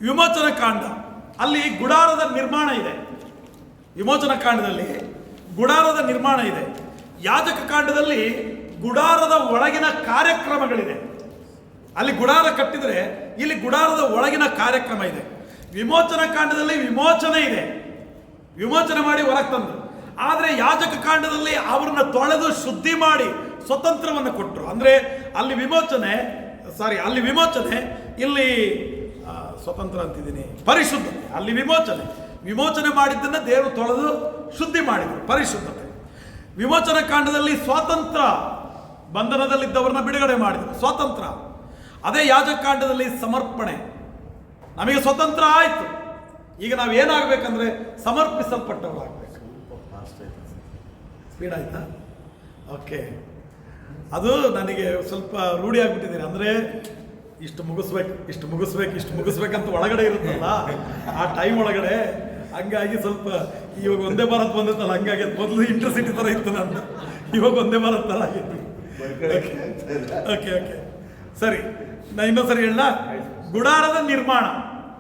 ವಿಮೋಚನ ಕಾಂಡ, ಅಲ್ಲಿ ಗುಡಾರದ ನಿರ್ಮಾಣ ಇದೆ. ವಿಮೋಚನ ಕಾಂಡದಲ್ಲಿ ಗುಡಾರದ ನಿರ್ಮಾಣ ಇದೆ. ಯಾಜಕ ಕಾಂಡದಲ್ಲಿ ಗುಡಾರದ ಒಳಗಿನ ಕಾರ್ಯಕ್ರಮಗಳಿದೆ. ಅಲ್ಲಿ ಗುಡಾರ ಕಟ್ಟಿದರೆ ಇಲ್ಲಿ ಗುಡಾರದ ಒಳಗಿನ ಕಾರ್ಯಕ್ರಮ ಇದೆ. ವಿಮೋಚನ ಕಾಂಡದಲ್ಲಿ ವಿಮೋಚನೆ ಇದೆ, ವಿಮೋಚನೆ ಮಾಡಿ ಹೊರಗೆ ತಂದು. ಆದರೆ ಯಾಜಕ ಕಾಂಡದಲ್ಲಿ ಅವ್ರನ್ನ ತೊಳೆದು ಶುದ್ಧಿ ಮಾಡಿ ಸ್ವತಂತ್ರವನ್ನು ಕೊಟ್ಟರು. ಅಂದರೆ ಅಲ್ಲಿ ವಿಮೋಚನೆ, ಇಲ್ಲಿ ಸ್ವತಂತ್ರ ಅಂತಿದ್ದೀನಿ, ಪರಿಶುದ್ಧತೆ. ಅಲ್ಲಿ ವಿಮೋಚನೆ ಮಾಡಿದ್ದನ್ನು ದೇವರು ತೊಳೆದು ಶುದ್ಧಿ ಮಾಡಿದರು, ಪರಿಶುದ್ಧತೆ. ವಿಮೋಚನ ಕಾಂಡದಲ್ಲಿ ಸ್ವಾತಂತ್ರ್ಯ, ಬಂಧನದಲ್ಲಿದ್ದವ್ರನ್ನ ಬಿಡುಗಡೆ ಮಾಡಿದರು, ಸ್ವಾತಂತ್ರ್ಯ. ಅದೇ ಯಾಜಕ ಕಾಂಡದಲ್ಲಿ ಸಮರ್ಪಣೆ. ನಮಗೆ ಸ್ವತಂತ್ರ ಆಯಿತು, ಈಗ ನಾವು ಏನಾಗಬೇಕಂದ್ರೆ ಸಮರ್ಪಿಸಲ್ಪಟ್ಟವರಾಗಬೇಕು. ಸ್ಪೀಡ್ ಆಯ್ತಾ? ಓಕೆ, ಅದು ನನಗೆ ಸ್ವಲ್ಪ ರೂಢಿ ಆಗಿಬಿಟ್ಟಿದ್ದೀನಿ. ಅಂದರೆ ಇಷ್ಟು ಮುಗಿಸ್ಬೇಕಂತ ಒಳಗಡೆ ಇರುತ್ತಲ್ಲ, ಆ ಟೈಮ್ ಒಳಗಡೆ. ಹಂಗಾಗಿ ಸ್ವಲ್ಪ ಇವಾಗ ಒಂದೇ ಭಾರತ್ ಬಂದಿತ್ತಲ್ಲ, ಹಂಗಾಗಿ ಮೊದಲು ಇಂಟರ್ಸಿಟಿ ಥರ ಇತ್ತು ನಂದು, ಇವಾಗ ಒಂದೇ ಭಾರತ್ ಥರ ಆಗಿತ್ತು. ಓಕೆ ಸರಿ, ನಾನು ಇನ್ನೊಂದ್ಸರಿ ಹೇಳ. ಗುಡಾರದ ನಿರ್ಮಾಣ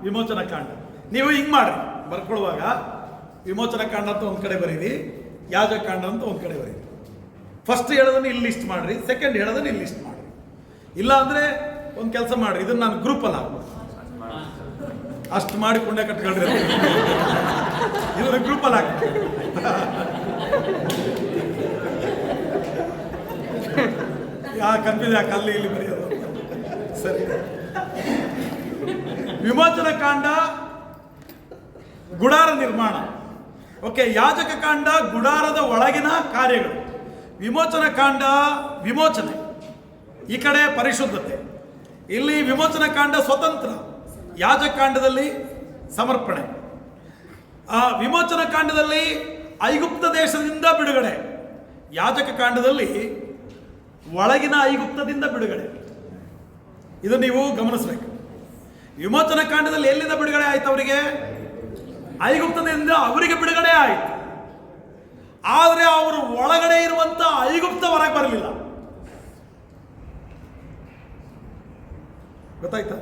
ವಿಮೋಚನ ಕಾಂಡ. ನೀವು ಹಿಂಗೆ ಮಾಡ್ರಿ, ಬರ್ಕೊಳ್ಳುವಾಗ ವಿಮೋಚನ ಕಾಂಡ ಅಂತ ಒಂದು ಕಡೆ ಬರೀರಿ, ಯಾಜಕ ಕಾಂಡ ಅಂತ ಒಂದು ಕಡೆ ಬರೀರಿ. ಫಸ್ಟ್ ಹೇಳೋದನ್ನು ಇಲ್ಲಿ ಲಿಸ್ಟ್ ಮಾಡಿರಿ, ಸೆಕೆಂಡ್ ಹೇಳೋದನ್ನು ಇಲ್ಲಿ ಲಿಸ್ಟ್ ಮಾಡಿರಿ. ಇಲ್ಲ ಅಂದರೆ ಒಂದು ಕೆಲಸ ಮಾಡಿರಿ, ಇದನ್ನು ನಾನು ಗ್ರೂಪಲ್ಲಿ ಹಾಕ್ಬೋದು, ಅಷ್ಟು ಮಾಡಿ ಪುಣ್ಯ ಕಟ್ಕೊಳ್ರಿ, ಇದನ್ನು ಗ್ರೂಪಲ್ಲಿ ಹಾಕಿ. ಕನ್ಫ್ಯೂಸ್ ಯಾಕೆ ಅಲ್ಲಿ ಇಲ್ಲಿ ಬರೆಯೋದು? ಸರಿ, ವಿಮೋಚನ ಕಾಂಡ ಗುಡಾರ ನಿರ್ಮಾಣ. ಓಕೆ, ಯಾಜಕ ಕಾಂಡ ಗುಡಾರದ ಒಳಗಿನ ಕಾರ್ಯಗಳು, ವಿಮೋಚನ ಕಾಂಡ ವಿಮೋಚನೆ, ಈ ಕಡೆ ಪರಿಶುದ್ಧತೆ. ಇಲ್ಲಿ ವಿಮೋಚನ ಕಾಂಡ ಸ್ವತಂತ್ರ, ಯಾಜಕ ಕಾಂಡದಲ್ಲಿ ಸಮರ್ಪಣೆ. ವಿಮೋಚನ ಕಾಂಡದಲ್ಲಿ ಐಗುಪ್ತ ದೇಶದಿಂದ ಬಿಡುಗಡೆ, ಯಾಜಕ ಕಾಂಡದಲ್ಲಿ ಒಳಗಿನ ಐಗುಪ್ತದಿಂದ ಬಿಡುಗಡೆ. ಇದು ನೀವು ಗಮನಿಸಬೇಕು. ವಿಮೋಚನ ಕಾಂಡದಲ್ಲಿ ಎಲ್ಲಿಂದ ಬಿಡುಗಡೆ ಆಯ್ತು? ಅವರಿಗೆ ಐಗುಪ್ತದಿಂದ ಅವರಿಗೆ ಬಿಡುಗಡೆ ಆಯಿತು. ಆದರೆ ಅವರು ಒಳಗಡೆ ಇರುವಂತ ಐಗುಪ್ತ ಹೊರಗೆ ಬರಲಿಲ್ಲ. ಗೊತ್ತಾಯ್ತಾ?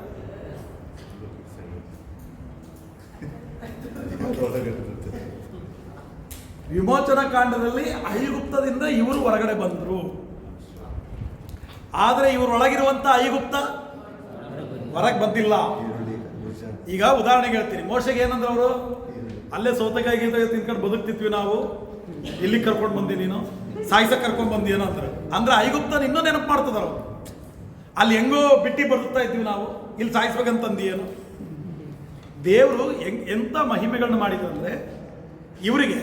ವಿಮೋಚನ ಕಾಂಡದಲ್ಲಿ ಐಗುಪ್ತದಿಂದ ಇವರು ಹೊರಗಡೆ ಬಂದರು, ಆದರೆ ಇವರೊಳಗಿರುವಂತ ಐಗುಪ್ತ ಹೊರಗೆ ಬಂದಿಲ್ಲ. ಈಗ ಉದಾಹರಣೆಗೆ ಹೇಳ್ತೀನಿ, ಮೋಶೆಗೆ ಏನಂದ್ರೆ ಅವರು ಅಲ್ಲೇ ಸೌತೆಕಾಯಿ ತಿನ್ಕೊಂಡು ಬದುಕ್ತಿದ್ವಿ ನಾವು, ಇಲ್ಲಿ ಕರ್ಕೊಂಡು ಬಂದಿ ನೀನು, ಸಾಯಿಸಕ್ಕೆ ಕರ್ಕೊಂಡು ಬಂದಿ ಏನೋ ಅಂದ್ರೆ ಐಗುಪ್ತನ ಇನ್ನೂ ನೆನಪು ಮಾಡ್ತದಾರ. ಅಲ್ಲಿ ಹೆಂಗೋ ಬಿಟ್ಟಿ ಬದುಕ್ತಾ ಇದ್ವಿ ನಾವು, ಇಲ್ಲಿ ಸಾಯಿಸ್ಬೇಕಂತಂದು ಏನು. ದೇವರು ಎಂಥ ಮಹಿಮೆಗಳನ್ನ ಮಾಡಿದ್ರು ಅಂದರೆ, ಇವರಿಗೆ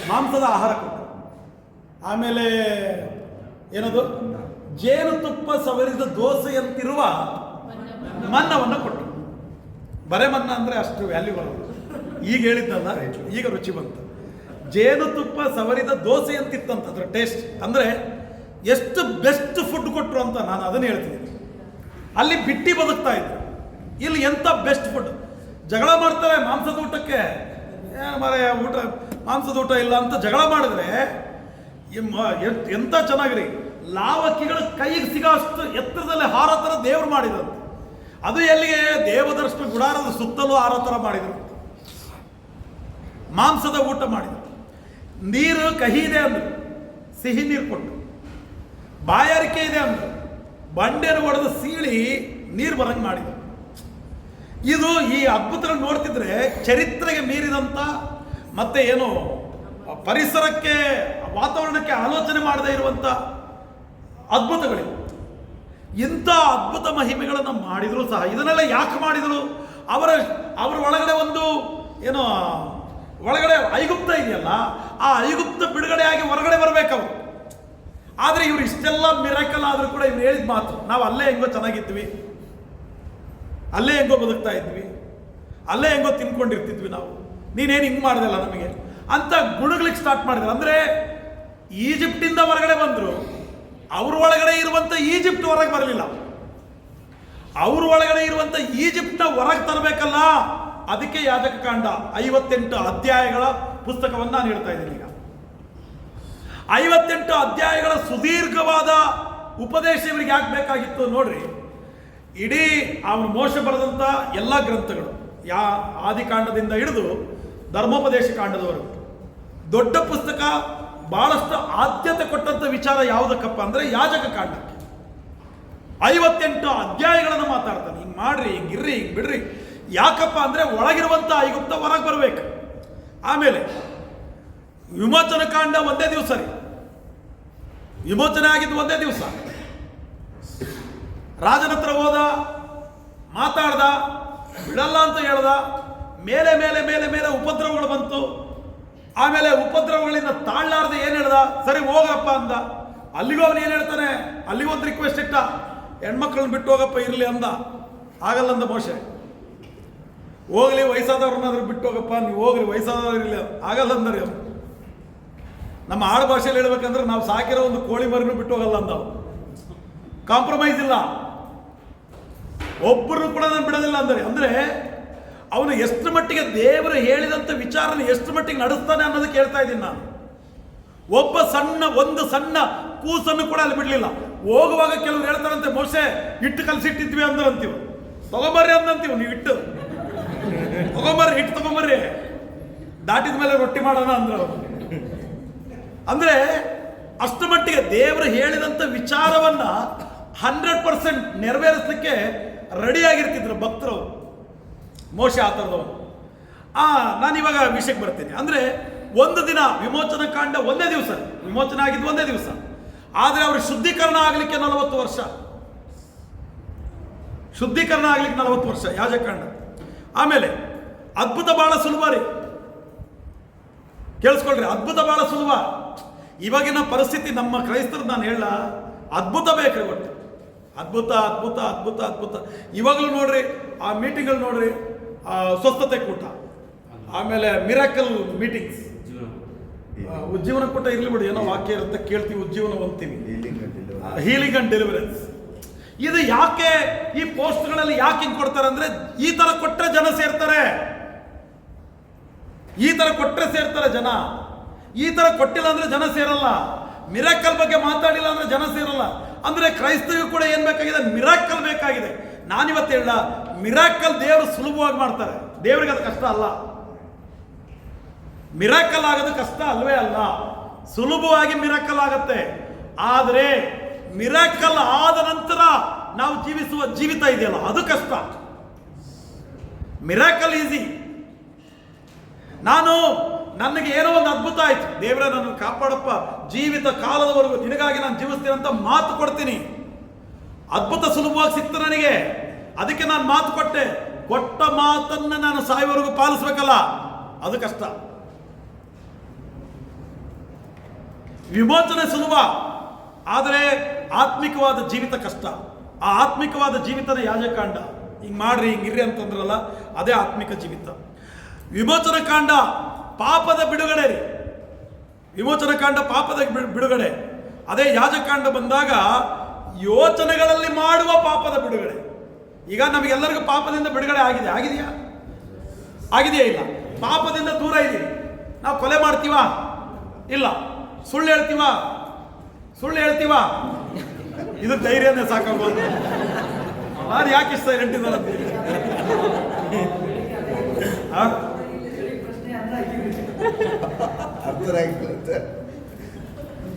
ಮಾಂಸದ ಆಹಾರ ಕೊಟ್ಟರು, ಆಮೇಲೆ ಏನದು ಜೇನುತುಪ್ಪ ಸವರಿದ ದೋಸೆಯಂತಿರುವ ಮನ್ನವನ್ನು ಕೊಟ್ಟರು. ಬರೆ ಮನ್ನ ಅಂದರೆ ಅಷ್ಟು ವ್ಯಾಲ್ಯೂ ಬರೋದು. ಈಗ ಹೇಳಿದ್ದಲ್ಲ, ಈಗ ರುಚಿ ಬಂತು. ಜೇನುತುಪ್ಪ ಸವರಿದ ದೋಸೆ ಅಂತಿತ್ತಂತ ಅದರ ಟೇಸ್ಟ್. ಅಂದರೆ ಎಷ್ಟು ಬೆಸ್ಟ್ ಫುಡ್ ಕೊಟ್ಟರು ಅಂತ ನಾನು ಅದನ್ನು ಹೇಳ್ತಿದ್ದೀನಿ. ಅಲ್ಲಿ ಬಿಟ್ಟಿ ಬದುಕ್ತಾ ಇದ್ರು, ಇಲ್ಲಿ ಎಂಥ ಬೆಸ್ಟ್ ಫುಡ್. ಜಗಳ ಮಾಡ್ತಾರೆ ಮಾಂಸದ ಊಟಕ್ಕೆ, ಊಟ ಮಾಂಸದ ಊಟ ಇಲ್ಲ ಅಂತ ಜಗಳ ಮಾಡಿದ್ರೆ ಎಂಥ ಚೆನ್ನಾಗಿರಿ. ಲಾವಕ್ಕಿಗಳು ಕೈಗೆ ಸಿಗೋ ಅಷ್ಟು ಎತ್ತರದಲ್ಲಿ ಹಾರ ಥರ ದೇವರು ಮಾಡಿದ್ರು. ಅದು ಎಲ್ಲಿಗೆ? ದೇವದರ್ಶನ ಗುಡಾರದ ಸುತ್ತಲೂ ಹಾರೋ ಥರ ಮಾಡಿದರು. ಮಾಂಸದ ಊಟ ಮಾಡಿದರು. ನೀರು ಕಹಿ ಇದೆ ಅಂದರು, ಸಿಹಿ ನೀರು ಕೊಟ್ಟು. ಬಾಯಾರಿಕೆ ಇದೆ ಅಂದರು, ಬಂಡೆನ ಹೊಡೆದು ಸೀಳಿ ನೀರು ಬರಂಗೆ ಮಾಡಿದರು. ಇದು ಈ ಅದ್ಭುತಗಳು ನೋಡ್ತಿದ್ರೆ ಚರಿತ್ರೆಗೆ ಮೀರಿದಂಥ, ಮತ್ತೆ ಏನು ಪರಿಸರಕ್ಕೆ ವಾತಾವರಣಕ್ಕೆ ಆಲೋಚನೆ ಮಾಡದೇ ಇರುವಂಥ ಅದ್ಭುತಗಳಿವೆ. ಇಂಥ ಅದ್ಭುತ ಮಹಿಮೆಗಳನ್ನು ಮಾಡಿದರೂ ಸಹ ಇದನ್ನೆಲ್ಲ ಯಾಕೆ ಮಾಡಿದರು? ಅವರ ಒಳಗಡೆ ಒಂದು ಏನೋ ಒಳಗಡೆ ಐಗುಪ್ತ ಇದೆಯಲ್ಲ, ಆ ಐಗುಪ್ತ ಬಿಡುಗಡೆಯಾಗಿ ಹೊರಗಡೆ ಬರಬೇಕವರು. ಆದರೆ ಇವರು ಇಷ್ಟೆಲ್ಲ ಮಿರಾಕಲ್ ಆದರೂ ಕೂಡ ಇವ್ರು ಹೇಳಿದ ಮಾತು, ನಾವು ಅಲ್ಲೇ ಹೆಂಗೋ ಚೆನ್ನಾಗಿದ್ವಿ, ಅಲ್ಲೇ ಹೆಂಗೋ ಬದುಕ್ತಾ ಇದ್ವಿ, ಅಲ್ಲೇ ಹೆಂಗೋ ತಿನ್ಕೊಂಡಿರ್ತಿದ್ವಿ ನಾವು, ನೀನೇನು ಹಿಂಗೆ ಮಾಡ್ದಲ್ಲ ನಮಗೆ ಅಂತ ಗುಣಗ್ಲಿಕ್ಕೆ ಸ್ಟಾರ್ಟ್ ಮಾಡಿದ್ರು. ಅಂದರೆ ಈಜಿಪ್ಟಿಂದ ಹೊರಗಡೆ ಬಂದರು, ಅವ್ರ ಒಳಗಡೆ ಇರುವಂಥ ಈಜಿಪ್ಟ್ ಹೊರಗೆ ಬರಲಿಲ್ಲ. ಅವ್ರ ಒಳಗಡೆ ಇರುವಂಥ ಈಜಿಪ್ಟ್ನ ಹೊರಗೆ ತರಬೇಕಲ್ಲ, ಅದಕ್ಕೆ ಯಾಜಕ ಕಾಂಡ 58 ಅಧ್ಯಾಯಗಳ ಪುಸ್ತಕವನ್ನು ನಾನು ಹೇಳ್ತಾ ಇದ್ದೀನಿ. ಈಗ 58 ಅಧ್ಯಾಯಗಳ ಸುದೀರ್ಘವಾದ ಉಪದೇಶ ಇವರಿಗೆ ಯಾಕೆ ಬೇಕಾಗಿತ್ತು ನೋಡ್ರಿ. ಇಡೀ ಅವನು ಮೋಶ ಬರೆದಂಥ ಎಲ್ಲ ಗ್ರಂಥಗಳು ಆದಿಕಾಂಡದಿಂದ ಹಿಡಿದು ಧರ್ಮೋಪದೇಶ ಕಾಂಡದವರೆಗೂ ದೊಡ್ಡ ಪುಸ್ತಕ, ಬಹಳಷ್ಟು ಆದ್ಯತೆ ಕೊಟ್ಟಂಥ ವಿಚಾರ ಯಾವುದಕ್ಕಪ್ಪ ಅಂದರೆ ಯಾಜಕ ಕಾಂಡಕ್ಕೆ. 58 ಅಧ್ಯಾಯಗಳನ್ನು ಮಾತಾಡ್ತಾನೆ. ಹಿಂಗೆ ಮಾಡ್ರಿ, ಹಿಂಗಿರ್ರಿ, ಹಿಂಗೆ ಬಿಡ್ರಿ. ಯಾಕಪ್ಪ ಅಂದರೆ ಒಳಗಿರುವಂಥ ಐಗುಪ್ತ ಹೊರಗೆ ಬರಬೇಕು. ಆಮೇಲೆ ವಿಮೋಚನ ಕಾಂಡ ಒಂದೇ ದಿವಸ ರೀ, ವಿಮೋಚನೆ ಆಗಿದ್ದು ಒಂದೇ ದಿವಸ. ರಾಜನ ಹತ್ರ ಹೋದ, ಮಾತಾಡ್ದ, ಬಿಡಲ್ಲ ಅಂತ ಹೇಳ್ದ. ಮೇಲೆ ಮೇಲೆ ಮೇಲೆ ಮೇಲೆ ಉಪದ್ರವಗಳು ಬಂತು. ಆಮೇಲೆ ಉಪದ್ರವಗಳಿಂದ ತಾಳ್ಲಾರ್ದೆ ಏನು ಹೇಳ್ದ, ಸರಿ ಹೋಗಪ್ಪ ಅಂದ. ಅಲ್ಲಿಗೂ ಅವನು ಏನು ಹೇಳ್ತಾನೆ, ಅಲ್ಲಿಗೂ ಒಂದು ರಿಕ್ವೆಸ್ಟ್ ಇಟ್ಟ, ಹೆಣ್ಮಕ್ಳನ್ನ ಬಿಟ್ಟು ಹೋಗಪ್ಪ ಇರಲಿ ಅಂದ. ಆಗಲ್ಲಂದ ಮೋಶೆ. ಹೋಗ್ಲಿ ವಯಸ್ಸಾದವ್ರನ್ನಾದ್ರೂ ಬಿಟ್ಟು ಹೋಗಪ್ಪ, ನೀವು ಹೋಗ್ರಿ ವಯಸ್ಸಾದವ್ರು ಇರಲಿ, ಆಗಲ್ಲಂದ್ರಿ ಅವ್ರು. ನಮ್ಮ ಆಡು ಭಾಷೆಯಲ್ಲಿ ಹೇಳ್ಬೇಕಂದ್ರೆ ನಾವು ಸಾಕಿರೋ ಒಂದು ಕೋಳಿ ಮರಿನೂ ಬಿಟ್ಟು ಹೋಗಲ್ಲ ಅಂದ. ಕಾಂಪ್ರಮೈಸ್ ಇಲ್ಲ, ಒಬ್ಬರು ಕೂಡ ನಾನು ಬಿಡೋದಿಲ್ಲ ಅಂದರೆ. ಅಂದರೆ ಅವನು ಎಷ್ಟು ಮಟ್ಟಿಗೆ ದೇವರು ಹೇಳಿದಂಥ ವಿಚಾರನ ಎಷ್ಟು ಮಟ್ಟಿಗೆ ನಡೆಸ್ತಾನೆ ಅನ್ನೋದಕ್ಕೆ ಹೇಳ್ತಾ ಇದ್ದೀನಿ ನಾನು. ಒಂದು ಸಣ್ಣ ಕೂಸನ್ನು ಕೂಡ ಅಲ್ಲಿ ಬಿಡಲಿಲ್ಲ. ಹೋಗುವಾಗ ಕೆಲವರು ಹೇಳ್ತಾರಂತೆ, ಮೋಸೆ ಹಿಟ್ಟು ಕಲಸಿಟ್ಟಿದ್ವಿ ಅಂದ್ರೆ ಅಂತೀವಿ, ತಗೊಂಬರ್ರಿ ಅಂದಂತೀವಿ. ನೀವು ಹಿಟ್ಟು ತಗೊಂಬರ್ರಿ, ಹಿಟ್ಟು ತಗೊಂಬರ್ರಿ, ದಾಟಿದ ಮೇಲೆ ರೊಟ್ಟಿ ಮಾಡೋಣ ಅಂದ್ರೆ ಅವರು. ಅಂದರೆ ಅಷ್ಟು ಮಟ್ಟಿಗೆ ದೇವರು ಹೇಳಿದಂಥ ವಿಚಾರವನ್ನ 100% ನೆರವೇರಿಸಲಿಕ್ಕೆ ರೆಡಿಯಾಗಿರ್ತಿದ್ರು ಭಕ್ತರು. ಮೋಶೆ ಆ ಥರದವನು. ನಾನಿವಾಗ ವಿಷಯಕ್ಕೆ ಬರ್ತೀನಿ. ಅಂದರೆ ಒಂದು ದಿನ ವಿಮೋಚನ ಕಾಂಡ ಒಂದೇ ದಿವಸ, ವಿಮೋಚನೆ ಆಗಿದ್ದು ಒಂದೇ ದಿವಸ. ಆದರೆ ಅವರು ಶುದ್ಧೀಕರಣ ಆಗಲಿಕ್ಕೆ 40 ವರ್ಷ, ಶುದ್ಧೀಕರಣ ಆಗ್ಲಿಕ್ಕೆ 40 ವರ್ಷ ಯಾಜಕಾಂಡ. ಆಮೇಲೆ ಅದ್ಭುತ ಬಹಳ ಸುಲಭ ರೀ, ಕೇಳಿಸ್ಕೊಳ್ರಿ, ಅದ್ಭುತ ಬಹಳ ಸುಲಭ. ಇವಾಗಿನ ಪರಿಸ್ಥಿತಿ ನಮ್ಮ ಕ್ರೈಸ್ತರು ನಾನು ಹೇಳ, ಅದ್ಭುತ ಬೇಕ್ರಿ, ಒಟ್ಟು ಅದ್ಭುತ ಅದ್ಭುತ ಅದ್ಭುತ ಅದ್ಭುತ. ಇವಾಗಲೂ ನೋಡ್ರಿ, ಆ ಮೀಟಿಂಗ್ಗಳು ನೋಡ್ರಿ, ಸ್ವಸ್ಥತೆ ಕೂಟ, ಆಮೇಲೆ ಮಿರಾಕಲ್ ಮೀಟಿಂಗ್ಸ್, ಉಜ್ಜೀವನ ಕೂಟ ಇರ್ಲಿ ಬಿಡಿ, ಏನೋ ವಾಕ್ಯ ಇರುತ್ತೆ ಕೇಳ್ತೀವಿ, ಉಜ್ಜೀವನ ಹೊಂದ್ತೀವಿ, ಹೀಲಿಂಗ್ ಅಂಡ್ ಡೆಲಿವರೆನ್ಸ್. ಇದು ಯಾಕೆ ಈ ಪೋಸ್ಟ್ಗಳಲ್ಲಿ ಯಾಕೆ ಹಿಂಗೆ ಕೊಡ್ತಾರೆ ಅಂದರೆ, ಈ ತರ ಕೊಟ್ಟರೆ ಜನ ಸೇರ್ತಾರೆ, ಈ ತರ ಕೊಟ್ಟರೆ ಸೇರ್ತಾರೆ ಜನ. ಈ ತರ ಕೊಟ್ಟಿಲ್ಲ ಅಂದ್ರೆ ಜನ ಸೇರಲ್ಲ. ಮಿರಾಕಲ್ ಬಗ್ಗೆ ಮಾತಾಡಿಲ್ಲ ಅಂದ್ರೆ ಜನ ಸೇರಲ್ಲ. ಅಂದ್ರೆ ಕ್ರೈಸ್ತರಿಗೂ ಕೂಡ ಏನ್ ಬೇಕಾಗಿದೆ, ಮಿರಾಕಲ್ ಬೇಕಾಗಿದೆ. ನಾನಿವತ್ತು ಹೇಳ, ಮಿರಾಕಲ್ ದೇವರು ಸುಲಭವಾಗಿ ಮಾಡ್ತಾರೆ, ದೇವರಿಗೆ ಅದು ಕಷ್ಟ ಅಲ್ಲ. ಮಿರಾಕಲ್ ಆಗೋದು ಕಷ್ಟ ಅಲ್ವೇ ಅಲ್ಲ, ಸುಲಭವಾಗಿ ಮಿರಾಕಲ್ ಆಗತ್ತೆ. ಆದರೆ ಮಿರಾಕಲ್ ಆದ ನಂತರ ನಾವು ಜೀವಿಸುವ ಜೀವಿತ ಇದೆಯಲ್ಲ, ಅದು ಕಷ್ಟ. Miracle easy. ನನಗೆ ಏನೋ ಒಂದು ಅದ್ಭುತ ಆಯ್ತು, ದೇವರೇ ನನ್ನ ಕಾಪಾಡಪ್ಪ, ಜೀವಿತ ಕಾಲದವರೆಗೂ ನಿನಗಾಗಿ ನಾನು ಜೀವಿಸ್ತೀನಿ ಅಂತ ಮಾತು ಕೊಡ್ತೀನಿ. ಅದ್ಭುತ ಸುಲಭವಾಗಿ ಸಿಕ್ತು ನನಗೆ, ಅದಕ್ಕೆ ನಾನು ಮಾತು ಕೊಟ್ಟೆ. ಕೊಟ್ಟ ಮಾತನ್ನು ನಾನು ಸಾಯುವವರೆಗೂ ಪಾಲಿಸ್ಬೇಕಲ್ಲ, ಅದು ಕಷ್ಟ. ವಿಮೋಚನೆ ಸುಲಭ, ಆದರೆ ಆತ್ಮಿಕವಾದ ಜೀವಿತ ಕಷ್ಟ. ಆ ಆತ್ಮಿಕವಾದ ಜೀವಿತನ ಯಾಜಕಾಂಡ. ಹಿಂಗೆ ಮಾಡ್ರಿ, ಹಿಂಗಿರ್ರಿ ಅಂತಂದ್ರಲ್ಲ, ಅದೇ ಆತ್ಮಿಕ ಜೀವಿತ. ವಿಮೋಚನ ಕಾಂಡ ಪಾಪದ ಬಿಡುಗಡೆ ರೀ. ವಿಮೋಚನ ಕಾಂಡ ಪಾಪದ ಬಿಡುಗಡೆ. ಅದೇ ಯಾಜಕಾಂಡ ಬಂದಾಗ ಯೋಚನೆಗಳಲ್ಲಿ ಮಾಡುವ ಪಾಪದ ಬಿಡುಗಡೆ. ಈಗ ನಮಗೆಲ್ಲರಿಗೂ ಪಾಪದಿಂದ ಬಿಡುಗಡೆ ಆಗಿದೆಯಾ? ಆಗಿದೆಯಾ? ಇಲ್ಲ. ಪಾಪದಿಂದ ದೂರ ಇದ್ದೀವಿ. ನಾವು ಕೊಲೆ ಮಾಡ್ತೀವಾ? ಇಲ್ಲ. ಸುಳ್ಳು ಹೇಳ್ತೀವಾ? ಇದು ಧೈರ್ಯನೇ ಸಾಕಾಗೋದು. ನಾನು ಯಾಕೆ ಇಷ್ಟ ಹೇಳ್ತಿದ್ದಾರೆ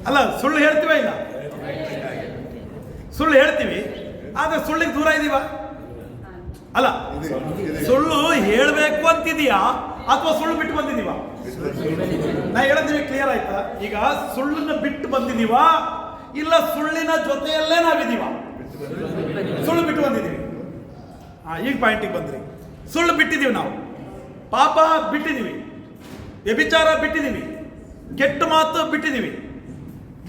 ಅಲ್ಲ, ಸುಳ್ಳು ಹೇಳ್ತೀವ? ಇಲ್ಲ. ಸುಳ್ಳು ಹೇಳ್ತೀವಿ, ಆದ್ರೆ ಸುಳ್ಳಿಗೆ ದೂರ ಇದೀವ? ಅಲ್ಲ, ಸುಳ್ಳು ಹೇಳಬೇಕು ಅಂತಿದೀಯಾ ಅಥವಾ ಸುಳ್ಳು ಬಿಟ್ಟು ಬಂದಿದೀವ? ನಾ ಹೇಳಿದ್ವಿ, ಕ್ಲಿಯರ್ ಆಯ್ತಾ? ಈಗ ಸುಳ್ಳನ್ನ ಬಿಟ್ಟು ಬಂದಿದೀವಾ ಇಲ್ಲ ಸುಳ್ಳಿನ ಜೊತೆಯಲ್ಲೇ ನಾವಿದೀವ? ಸುಳ್ಳು ಬಿಟ್ಟು ಬಂದಿದ್ದೀವಿ. ಈಗ ಪಾಯಿಂಟಿಗೆ ಬಂದ್ರಿ. ಸುಳ್ಳು ಬಿಟ್ಟಿದೀವಿ, ನಾವು ಪಾಪ ಬಿಟ್ಟಿದೀವಿ, ವ್ಯಭಿಚಾರ ಬಿಟ್ಟಿದೀವಿ, ಕೆಟ್ಟ ಮಾತು ಬಿಟ್ಟಿದೀವಿ,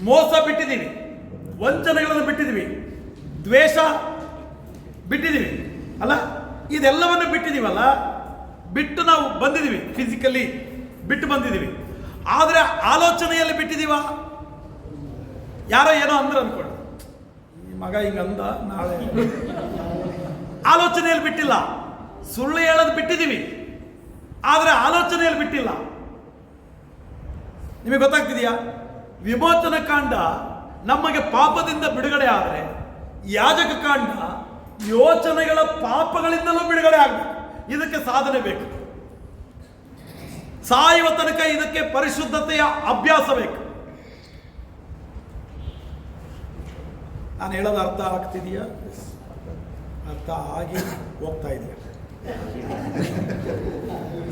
ಮೋಸ ಬಿಟ್ಟಿದೀವಿ, ವಂಚನೆಗಳನ್ನು ಬಿಟ್ಟಿದೀವಿ, ದ್ವೇಷ ಬಿಟ್ಟಿದೀವಿ ಅಲ್ಲ, ಇದೆಲ್ಲವನ್ನು ಬಿಟ್ಟಿದೀವಲ್ಲ. ಬಿಟ್ಟು ನಾವು ಬಂದಿದ್ದೀವಿ, ಫಿಸಿಕಲಿ ಬಿಟ್ಟು ಬಂದಿದ್ದೀವಿ. ಆದರೆ ಆಲೋಚನೆಯಲ್ಲಿ ಬಿಟ್ಟಿದೀವ? ಯಾರೋ ಏನೋ ಅಂದ್ರೆ ಅನ್ಕೊಂಡು, ಈ ಮಗ ಹಿಂಗಂದ ನಾಳೆ. ಆಲೋಚನೆಯಲ್ಲಿ ಬಿಟ್ಟಿಲ್ಲ. ಸುಳ್ಳು ಹೇಳೋದು ಬಿಟ್ಟಿದ್ದೀವಿ, ಆದರೆ ಆಲೋಚನೆಯಲ್ಲಿ ಬಿಟ್ಟಿಲ್ಲ. ನಿಮಗೆ ಗೊತ್ತಾಗ್ತಿದೆಯಾ? ವಿಮೋಚನ ಕಾಂಡ ನಮಗೆ ಪಾಪದಿಂದ ಬಿಡುಗಡೆ ಆದರೆ, ಯಾಜಕ ಕಾಂಡ ಯೋಚನೆಗಳ ಪಾಪಗಳಿಂದಲೂ ಬಿಡುಗಡೆ ಆಗಬೇಕು. ಇದಕ್ಕೆ ಸಾಧನೆ ಬೇಕು. ಸಾಯುವ ತನಕ ಇದಕ್ಕೆ ಪರಿಶುದ್ಧತೆಯ ಅಭ್ಯಾಸ ಬೇಕು. ನಾನು ಹೇಳೋದು ಅರ್ಥ ಆಗ್ತಿದೆಯಾ? ಅರ್ಥ ಆಗಿ ಹೋಗ್ತಾ ಇದೆಯಾ?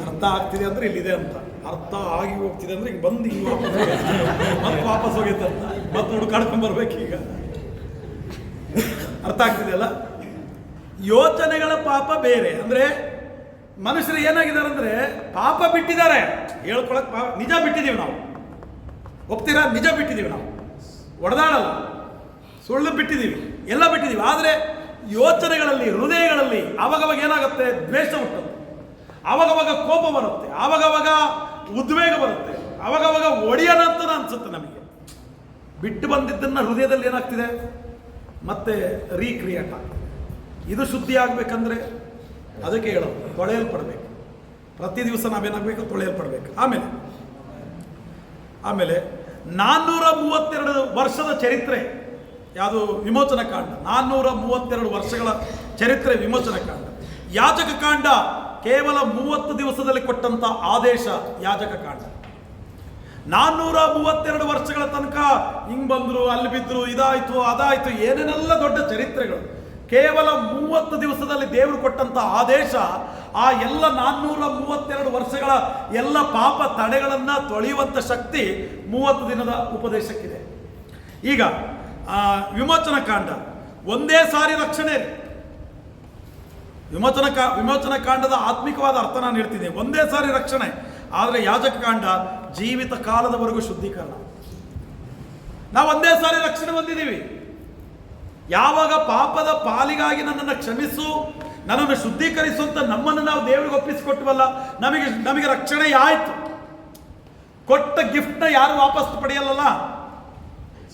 ಅರ್ಥ ಆಗ್ತಿದೆ ಅಂದ್ರೆ ಇಲ್ಲಿದೆ ಅಂತ, ಅರ್ಥ ಆಗಿ ಹೋಗ್ತಿದೆ ಅಂದ್ರೆ ಈಗ ಬಂದು ಈಗ ಮತ್ತೆ ವಾಪಸ್ ಹೋಗಿತ್ತಂತ ಮತ್ತೆ ಹುಡುಕಾಡ್ಕೊಂಡ್ ಬರ್ಬೇಕು. ಈಗ ಅರ್ಥ ಆಗ್ತಿದೆಯಲ್ಲ? ಯೋಚನೆಗಳ ಪಾಪ ಬೇರೆ. ಅಂದ್ರೆ ಮನುಷ್ಯರು ಏನಾಗಿದ್ದಾರೆ ಅಂದ್ರೆ ಪಾಪ ಬಿಟ್ಟಿದ್ದಾರೆ, ಹೇಳ್ಕೊಳಕ್ ನಿಜ ಬಿಟ್ಟಿದೀವಿ ನಾವು. ಒಪ್ತೀರಾ? ನಿಜ ಬಿಟ್ಟಿದೀವಿ ನಾವು, ಒಡೆದಾಡಲ್ಲ, ಸುಳ್ಳು ಬಿಟ್ಟಿದ್ದೀವಿ, ಎಲ್ಲ ಬಿಟ್ಟಿದ್ದೀವಿ. ಆದರೆ ಯೋಚನೆಗಳಲ್ಲಿ, ಹೃದಯಗಳಲ್ಲಿ ಅವಾಗವಾಗ ಏನಾಗುತ್ತೆ? ದ್ವೇಷ ಹುಟ್ಟುತ್ತೆ, ಅವಾಗವಾಗ ಕೋಪ ಬರುತ್ತೆ, ಅವಾಗವಾಗ ಉದ್ವೇಗ ಬರುತ್ತೆ, ಅವಾಗವಾಗ ಒಡೆಯನ ಅಂತ ಅನ್ಸುತ್ತೆ ನಮಗೆ. ಬಿಟ್ಟು ಬಂದಿದ್ದನ್ನ ಹೃದಯದಲ್ಲಿ ಏನಾಗ್ತಿದೆ? ಮತ್ತೆ ರೀಕ್ರಿಯೇಟ್ ಆಗ್ತದೆ. ಇದು ಶುದ್ಧಿ ಆಗ್ಬೇಕಂದ್ರೆ ಅದಕ್ಕೆ ಹೇಳೋದು, ತೊಳೆಯಲ್ಪಡಬೇಕು. ಪ್ರತಿ ದಿವಸ ನಾವೇನಾಗಬೇಕು? ತೊಳೆಯಲ್ಪಡಬೇಕು. ಆಮೇಲೆ 432 ವರ್ಷದ ಚರಿತ್ರೆ ಯಾವುದು? ವಿಮೋಚನ ಕಾಂಡ. 432 ವರ್ಷಗಳ ಚರಿತ್ರೆ ವಿಮೋಚನ ಕಾಂಡ. ಯಾಜಕ ಕಾಂಡ ಕೇವಲ 30 ದಿವಸದಲ್ಲಿ ಕೊಟ್ಟಂತ ಆದೇಶ ಯಾಜಕ ಕಾಂಡ. 432 ವರ್ಷಗಳ ತನಕ ಹಿಂಗ್ ಬಂದ್ರು, ಅಲ್ಲಿ ಬಿದ್ರು, ಇದಾಯ್ತು, ಅದಾಯ್ತು, ಏನೇನೆಲ್ಲ ದೊಡ್ಡ ಚರಿತ್ರೆಗಳು. ಕೇವಲ 30 ದಿವಸದಲ್ಲಿ ದೇವರು ಕೊಟ್ಟಂತ ಆದೇಶ ಆ ಎಲ್ಲ 432 ವರ್ಷಗಳ ಎಲ್ಲ ಪಾಪ ತಡೆಗಳನ್ನ ತೊಳೆಯುವಂತ ಶಕ್ತಿ 30 ದಿನದ ಉಪದೇಶಕ್ಕಿದೆ. ಈಗ ವಿಮೋಚನ ಕಾಂಡ ಒಂದೇ ಸಾರಿ ರಕ್ಷಣೆ. ವಿಮೋಚನ ಕಾಂಡದ ಆತ್ಮಿಕವಾದ ಅರ್ಥ ನಾನು ಹೇಳ್ತೀನಿ, ಒಂದೇ ಸಾರಿ ರಕ್ಷಣೆ. ಆದರೆ ಯಾಜಕ ಕಾಂಡ ಜೀವಿತ ಕಾಲದವರೆಗೂ ಶುದ್ಧೀಕರಣ. ನಾವು ಒಂದೇ ಸಾರಿ ರಕ್ಷಣೆ ಹೊಂದಿದ್ದೀವಿ. ಯಾವಾಗ ಪಾಪದ ಪಾಲಿಗಾಗಿ ನನ್ನನ್ನು ಕ್ಷಮಿಸು, ನನ್ನನ್ನು ಶುದ್ಧೀಕರಿಸು ಅಂತ ನಮ್ಮನ್ನು ನಾವು ದೇವರಿಗೆ ಒಪ್ಪಿಸಿಕೊಟ್ಟವಲ್ಲ, ನಮಗೆ ರಕ್ಷಣೆ ಆಯ್ತು. ಕೊಟ್ಟ ಗಿಫ್ಟ್ನ ಯಾರು ವಾಪಸ್ ಪಡೆಯಲ್ಲ.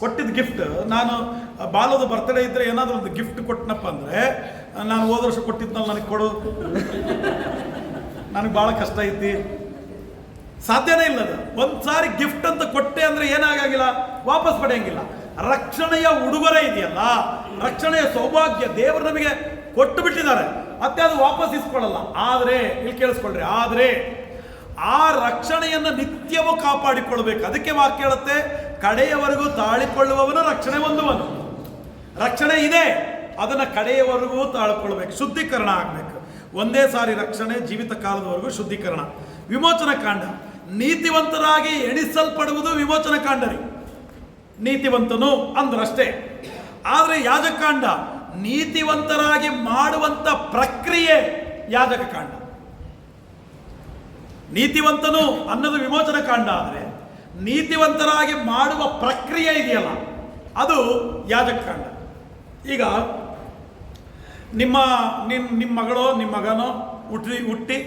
ಕೊಟ್ಟಿದ್ದ ಗಿಫ್ಟ್, ನಾನು ಬಾಲದ ಬರ್ತಡೇ ಇದ್ರೆ ಏನಾದರೂ ಒಂದು ಗಿಫ್ಟ್ ಕೊಟ್ಟನಪ್ಪ ಅಂದರೆ, ನಾನು ಹೋದ ವರ್ಷ ಕೊಟ್ಟಿದ್ನಲ್ಲ ನನಗೆ ಕೊಡು, ನನಗೆ ಭಾಳ ಕಷ್ಟ ಐತಿ, ಸಾಧ್ಯನೇ ಇಲ್ಲ. ಅದು ಒಂದು ಸಾರಿ ಗಿಫ್ಟ್ ಅಂತ ಕೊಟ್ಟೆ ಅಂದರೆ ಏನಾಗಿಲ್ಲ, ವಾಪಸ್ ಪಡೆಯಂಗಿಲ್ಲ. ರಕ್ಷಣೆಯ ಉಡುಗೊರೆ ಇದೆಯಲ್ಲ, ರಕ್ಷಣೆಯ ಸೌಭಾಗ್ಯ ದೇವರು ನಮಗೆ ಕೊಟ್ಟು ಬಿಟ್ಟಿದ್ದಾರೆ, ಮತ್ತೆ ಅದು ವಾಪಸ್ ಇಸ್ಕೊಳ್ಳಲ್ಲ. ಆದರೆ ಇಲ್ಲಿ ಕೇಳಿಸ್ಕೊಳ್ರಿ, ಆದರೆ ಆ ರಕ್ಷಣೆಯನ್ನು ನಿತ್ಯವೂ ಕಾಪಾಡಿಕೊಳ್ಬೇಕು. ಅದಕ್ಕೆ ವಾಕ್ಯ ಹೇಳುತ್ತೆ, ಕಡೆಯವರೆಗೂ ತಾಳಿಕೊಳ್ಳುವವನು ರಕ್ಷಣೆ ಹೊಂದುವನು. ರಕ್ಷಣೆ ಇದೆ, ಅದನ್ನು ಕಡೆಯವರೆಗೂ ತಾಳ್ಕೊಳ್ಬೇಕು, ಶುದ್ಧೀಕರಣ ಆಗಬೇಕು. ಒಂದೇ ಸಾರಿ ರಕ್ಷಣೆ, ಜೀವಿತ ಕಾಲದವರೆಗೂ ಶುದ್ಧೀಕರಣ. ವಿಮೋಚನ ಕಾಂಡ ನೀತಿವಂತರಾಗಿ ಎಣಿಸಲ್ಪಡುವುದು ವಿಮೋಚನ ಕಾಂಡರಿ. ನೀತಿವಂತನು ಅಂದ್ರಷ್ಟೇ. ಆದರೆ ಯಾಜಕಾಂಡ ನೀತಿವಂತರಾಗಿ ಮಾಡುವಂತ ಪ್ರಕ್ರಿಯೆ ಯಾಜಕ ಕಾಂಡ. ನೀತಿವಂತನು ಅನ್ನೋದು ವಿಮೋಚನ ಕಾಂಡ. ಆದರೆ ನೀತಿವಂತರಾಗಿ ಮಾಡುವ ಪ್ರಕ್ರಿಯೆ ಇದೆಯಲ್ಲ, ಅದು ಯಾಜಕ ಕಾಂಡ. ಈಗ ನಿಮ್ಮ ಮಗಳೋ ನಿಮ್ಮ ಮಗನೋ ಹುಟ್ಟಿ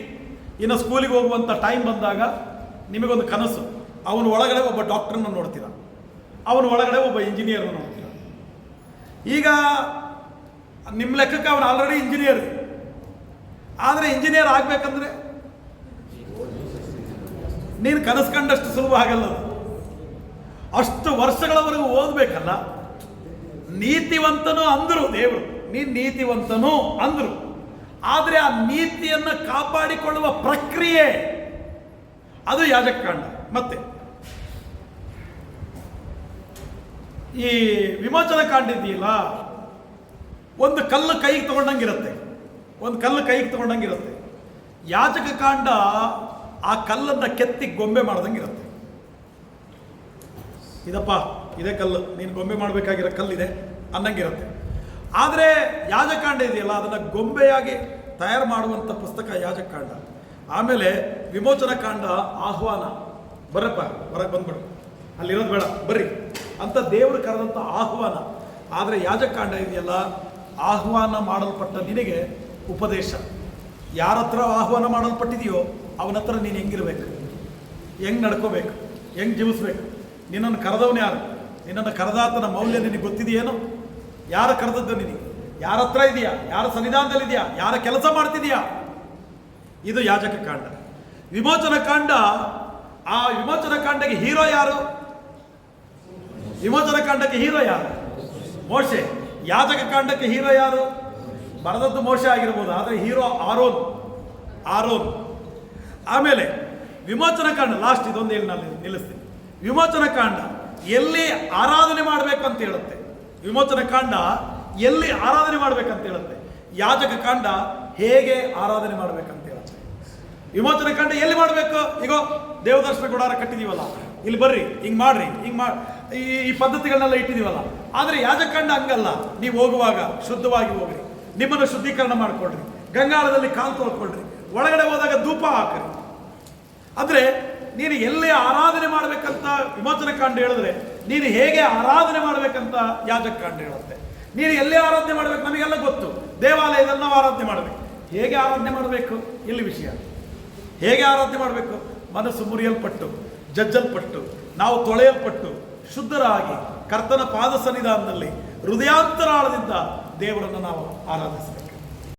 ಇನ್ನು ಸ್ಕೂಲಿಗೆ ಹೋಗುವಂಥ ಟೈಮ್ ಬಂದಾಗ ನಿಮಗೊಂದು ಕನಸು, ಅವನ ಒಳಗಡೆ ಒಬ್ಬ ಡಾಕ್ಟ್ರನ್ನ ನೋಡ್ತೀರ, ಅವನ ಒಳಗಡೆ ಒಬ್ಬ ಇಂಜಿನಿಯರ್ನ ನೋಡ್ತೀರ. ಈಗ ನಿಮ್ಮ ಲೆಕ್ಕಕ್ಕೆ ಅವನು ಆಲ್ರೆಡಿ ಇಂಜಿನಿಯರ್. ಆದರೆ ಇಂಜಿನಿಯರ್ ಆಗಬೇಕಂದ್ರೆ ನೀನು ಕನಸು ಕಂಡಷ್ಟು ಸುಲಭ ಆಗಲ್ಲ. ಅಷ್ಟು ವರ್ಷಗಳವರೆಗೂ ಓದಬೇಕಲ್ಲ. ನೀತಿವಂತನು ಅಂದರು ದೇವರು, ನೀನು ನೀತಿವಂತನು ಅಂದರು. ಆದರೆ ಆ ನೀತಿಯನ್ನು ಕಾಪಾಡಿಕೊಳ್ಳುವ ಪ್ರಕ್ರಿಯೆ ಅದು ಯಾಜಕಕಾಂಡ. ಮತ್ತೆ ಈ ವಿಮೋಚನ ಕಾಂಡ ಇದೆಯಲ್ಲ, ಒಂದು ಕಲ್ಲು ಕೈಗೆ ತಗೊಂಡಂಗಿರುತ್ತೆ, ಒಂದು ಕಲ್ಲು ಕೈಗೆ ತಗೊಂಡಂಗಿರುತ್ತೆ. ಯಾಜಕ ಕಾಂಡ ಆ ಕಲ್ಲನ್ನು ಕೆತ್ತಿ ಗೊಂಬೆ ಮಾಡ್ದಂಗಿರುತ್ತೆ. ಇದಪ್ಪ ಇದೇ ಕಲ್ಲು, ನೀನು ಗೊಂಬೆ ಮಾಡಬೇಕಾಗಿರೋ ಕಲ್ಲಿದೆ ಅನ್ನಂಗಿರುತ್ತೆ. ಆದರೆ ಯಾಜಕಾಂಡ ಇದೆಯಲ್ಲ, ಅದನ್ನು ಗೊಂಬೆಯಾಗಿ ತಯಾರು ಮಾಡುವಂಥ ಪುಸ್ತಕ ಯಾಜಕಾಂಡ. ಆಮೇಲೆ ವಿಮೋಚನ ಕಾಂಡ ಆಹ್ವಾನ, ಬರಪ್ಪ ಹೊರಗೆ ಬಂದ್ಬಿಡು, ಅಲ್ಲಿರೋದು ಬೇಡ ಬರ್ರಿ ಅಂತ ದೇವರು ಕರೆದಂಥ ಆಹ್ವಾನ. ಆದರೆ ಯಾಜಕಾಂಡ ಇದೆಯಲ್ಲ, ಆಹ್ವಾನ ಮಾಡಲ್ಪಟ್ಟ ನಿನಗೆ ಉಪದೇಶ. ಯಾರ ಹತ್ರ ಆಹ್ವಾನ ಮಾಡಲ್ಪಟ್ಟಿದೆಯೋ ಅವನ ಹತ್ರ ನೀನು ಹೆಂಗಿರ್ಬೇಕು, ಹೆಂಗೆ ನಡ್ಕೋಬೇಕು, ಹೆಂಗೆ ಜೀವಿಸ್ಬೇಕು. ನಿನ್ನನ್ನು ಕರೆದವನು ಯಾರು, ನಿನ್ನನ್ನು ಕರೆದಾತನ ಮೌಲ್ಯ ನಿನಗೆ ಗೊತ್ತಿದೆಯೇನು? ಯಾರ ಕರೆದದ್ದು ನಿನಗೆ, ಯಾರ ಹತ್ರ ಇದೆಯಾ, ಯಾರ ಸನ್ನಿಧಾನದಲ್ಲಿದೆಯಾ, ಯಾರ ಕೆಲಸ ಮಾಡ್ತಿದೆಯಾ? ಇದು ಯಾಜಕ ಕಾಂಡ. ವಿಮೋಚನ ಕಾಂಡ, ಆ ವಿಮೋಚನ ಕಾಂಡಕ್ಕೆ ಹೀರೋ ಯಾರು? ವಿಮೋಚನ ಕಾಂಡಕ್ಕೆ ಹೀರೋ ಯಾರು? ಮೋಶೆ. ಯಾಜಕ ಕಾಂಡಕ್ಕೆ ಹೀರೋ ಯಾರು? ಬರೆದದ್ದು ಮೋಶೆ ಆಗಿರ್ಬೋದು, ಆದರೆ ಹೀರೋ ಆರೋನ್. ಆರೋನ್. ಆಮೇಲೆ ವಿಮೋಚನ ಕಾಂಡ, ಲಾಸ್ಟ್ ಇದೊಂದು ಹೇಳಿ ನಾನು ನಿಲ್ಲಿಸ್ತೀನಿ. ವಿಮೋಚನ ಕಾಂಡ ಎಲ್ಲಿ ಆರಾಧನೆ ಮಾಡಬೇಕಂತ ಹೇಳುತ್ತೆ. ವಿಮೋಚನ ಕಾಂಡ ಎಲ್ಲಿ ಆರಾಧನೆ ಮಾಡಬೇಕಂತ ಹೇಳುತ್ತೆ. ಯಾಜಕ ಕಾಂಡ ಹೇಗೆ ಆರಾಧನೆ ಮಾಡಬೇಕಂತ ಹೇಳುತ್ತೆ. ವಿಮೋಚನ ಕಾಂಡ ಎಲ್ಲಿ ಮಾಡಬೇಕು? ಈಗ ದೇವದರ್ಶನ ಗುಡಾರ ಕಟ್ಟಿದೀವಲ್ಲ, ಇಲ್ಲಿ ಬರ್ರಿ, ಹಿಂಗ್ ಮಾಡ್ರಿ, ಹಿಂಗ್ ಈ ಪದ್ಧತಿಗಳನ್ನೆಲ್ಲ ಇಟ್ಟಿದೀವಲ್ಲ. ಆದರೆ ಯಾಜಕಾಂಡ ಹಂಗಲ್ಲ. ನೀವು ಹೋಗುವಾಗ ಶುದ್ಧವಾಗಿ ಹೋಗ್ರಿ, ನಿಮ್ಮನ್ನು ಶುದ್ಧೀಕರಣ ಮಾಡ್ಕೊಳ್ರಿ, ಗಂಗಾಳದಲ್ಲಿ ಕಾಲು ತೊಳ್ಕೊಳ್ರಿ, ಒಳಗಡೆ ಹೋದಾಗ ಧೂಪ ಹಾಕ್ರಿ. ಅಂದ್ರೆ ನೀನು ಎಲ್ಲಿ ಆರಾಧನೆ ಮಾಡ್ಬೇಕಂತ ವಿಮೋಚನ ಕಾಂಡ ಹೇಳಿದ್ರೆ, ನೀನು ಹೇಗೆ ಆರಾಧನೆ ಮಾಡ್ಬೇಕಂತ ಯಾಜಕ ಕಾಂಡ ಹೇಳುತ್ತೆ. ನೀನು ಎಲ್ಲೇ ಆರಾಧನೆ ಮಾಡ್ಬೇಕು ನಮಗೆಲ್ಲ ಗೊತ್ತು. ದೇವಾಲಯದಲ್ಲಿ ನಾವು ಆರಾಧನೆ ಮಾಡಬೇಕು. ಹೇಗೆ ಆರಾಧನೆ ಮಾಡಬೇಕು ಇಲ್ಲಿ ವಿಷಯ. ಹೇಗೆ ಆರಾಧನೆ ಮಾಡಬೇಕು? ಮನಸ್ಸು ಮುರಿಯಲ್ಪಟ್ಟು, ಜಜ್ಜಲ್ಪಟ್ಟು, ನಾವು ತೊಳೆಯಲ್ಪಟ್ಟು, ಶುದ್ಧರಾಗಿ ಕರ್ತನ ಪಾದ ಸನ್ನಿಧಾನದಲ್ಲಿ ಹೃದಯಾಂತರಾಳದಿಂದ ದೇವರನ್ನು ನಾವು ಆರಾಧಿಸಬೇಕು.